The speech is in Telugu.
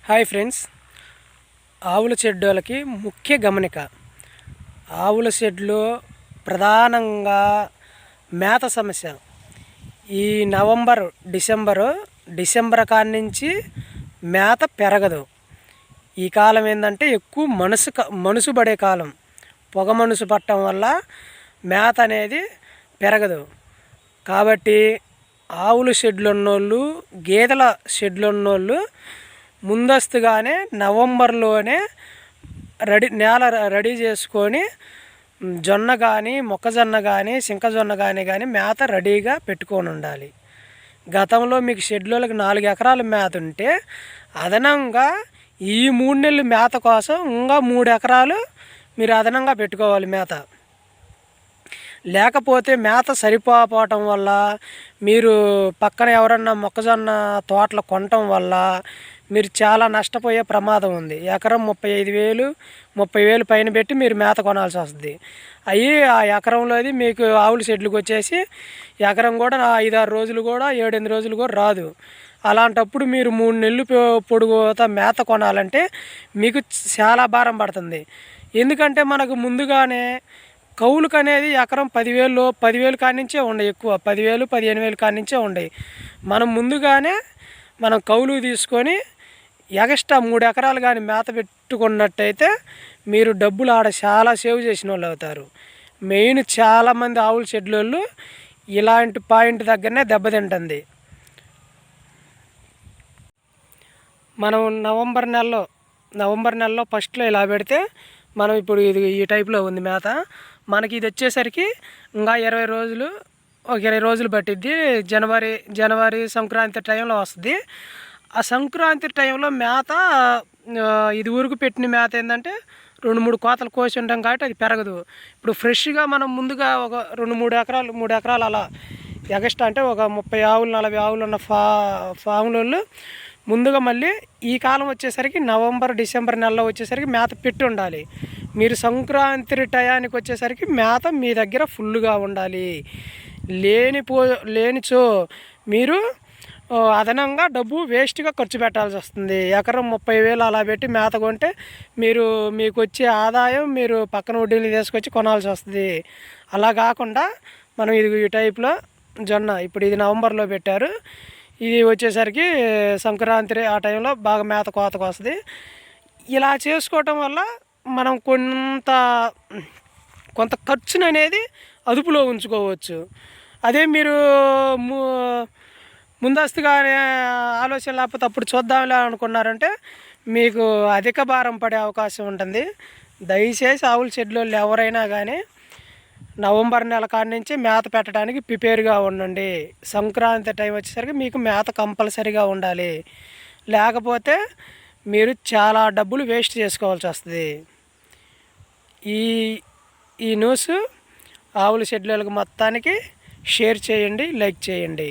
హాయ్ ఫ్రెండ్స్, ఆవుల షెడ్యూలకి ముఖ్య గమనిక. ఆవుల షెడ్లో ప్రధానంగా మేత సమస్య. ఈ డిసెంబర్ కాడి నుంచి మేత పెరగదు. ఈ కాలం ఏంటంటే ఎక్కువ మనుసు పడే కాలం. పొగ మనుసు పట్టడం వల్ల మేత అనేది పెరగదు. కాబట్టి ఆవుల షెడ్లు ఉన్నోళ్ళు, గేదెల షెడ్లు ఉన్నోళ్ళు ముందస్తుగానే నవంబర్లోనే నేల రెడీ చేసుకొని జొన్న కానీ, మొక్కజొన్న కానీ, సింకజొన్న కానీ మేత రెడీగా పెట్టుకొని ఉండాలి. గతంలో మీకు షెడ్యూల్కి 4 ఎకరాల మేత ఉంటే అదనంగా ఈ 3 నెలలు మేత కోసం ఇంకా 3 ఎకరాలు మీరు అదనంగా పెట్టుకోవాలి మేత. లేకపోతే మేత సరిపోవటం వల్ల మీరు పక్కన ఎవరన్నా మొక్కజొన్న తోటలు కొనటం వల్ల మీరు చాలా నష్టపోయే ప్రమాదం ఉంది. ఎకరం 35,000 పైన పెట్టి మీరు మేత కొనాల్సి వస్తుంది. ఆ ఎకరంలోది మీకు ఆవుల షెడ్లకు వచ్చేసి ఎకరం కూడా 5-6 రోజులు కూడా 7-8 రోజులు కూడా రాదు. అలాంటప్పుడు మీరు 3 నెలలు పొడుగుతా మేత కొనాలంటే మీకు చాలా భారం పడుతుంది. ఎందుకంటే మనకు ముందుగానే కౌలుకు అనేది ఎకరం 10,000 కాడి నుంచే ఉండవు. ఎక్కువ 10,000-15,000 కాడి నుంచే ఉండవు. మనం ముందుగానే కౌలు తీసుకొని ఎక్స్ట్రా 3 ఎకరాలు కానీ మేత పెట్టుకున్నట్టయితే మీరు డబ్బులు ఆడ చాలా సేవ్ చేసిన వాళ్ళు అవుతారు. మెయిన్ చాలామంది ఆవుల షెడ్లు ఇలాంటి పాయింట్ దగ్గరనే దెబ్బతింటుంది. మనం నవంబర్ నెలలో ఫస్ట్లో ఇలా పెడితే మనం ఇప్పుడు ఈ టైప్లో ఉంది మేత. మనకి ఇది వచ్చేసరికి ఇంకా 20 రోజులు పట్టిద్ది. జనవరి సంక్రాంతి టైంలో వస్తుంది. ఆ సంక్రాంతి టైంలో మేత ఇది ఊరుకు పెట్టిన మేత ఏంటంటే 2-3 కోతలు కోసి ఉంటాం కాబట్టి అది పెరగదు. ఇప్పుడు ఫ్రెష్గా మనం ముందుగా ఒక 2-3 ఎకరాలు అలా ఎగస్ట్రా అంటే ఒక 30 ఆవులు 40 ఆవులు ఉన్న ఫామ్లలో ముందుగా మళ్ళీ ఈ కాలం వచ్చేసరికి డిసెంబర్ నెలలో వచ్చేసరికి మేత పెట్టి ఉండాలి. మీరు సంక్రాంతి టయానికి వచ్చేసరికి మేత మీ దగ్గర ఫుల్గా ఉండాలి. లేనిచో మీరు అదనంగా డబ్బు వేస్ట్గా ఖర్చు పెట్టాల్సి వస్తుంది. ఎకరం 30,000 అలా పెట్టి మేత కొంటే మీకు వచ్చే ఆదాయం మీరు పక్కన వడ్డీలు తీసుకొచ్చి కొనాల్సి వస్తుంది. అలా కాకుండా మనం ఈ టైప్లో జొన్న ఇప్పుడు ఇది నవంబర్లో పెట్టారు. ఇది వచ్చేసరికి సంక్రాంతి ఆ టైంలో బాగా మేత కోతకు వస్తుంది. ఇలా చేసుకోవటం వల్ల మనం కొంత ఖర్చును అనేది అదుపులో ఉంచుకోవచ్చు. అదే మీరు ముందస్తుగా ఆలోచన లేకపోతే అప్పుడు చూద్దాంలే అనుకున్నారంటే మీకు అధిక భారం పడే అవకాశం ఉంటుంది. దయచేసి ఆవుల షెడ్లో ఎవరైనా కానీ నవంబర్ నెల కాడి నుంచి మేత పెట్టడానికి ప్రిపేర్గా ఉండండి. సంక్రాంతి టైం వచ్చేసరికి మీకు మేత కంపల్సరీగా ఉండాలి. లేకపోతే మీరు చాలా డబ్బులు వేస్ట్ చేసుకోవాల్సి వస్తుంది. ఈ న్యూస్ ఆవుల షెడ్యూల్కి మొత్తానికి షేర్ చేయండి, లైక్ చేయండి.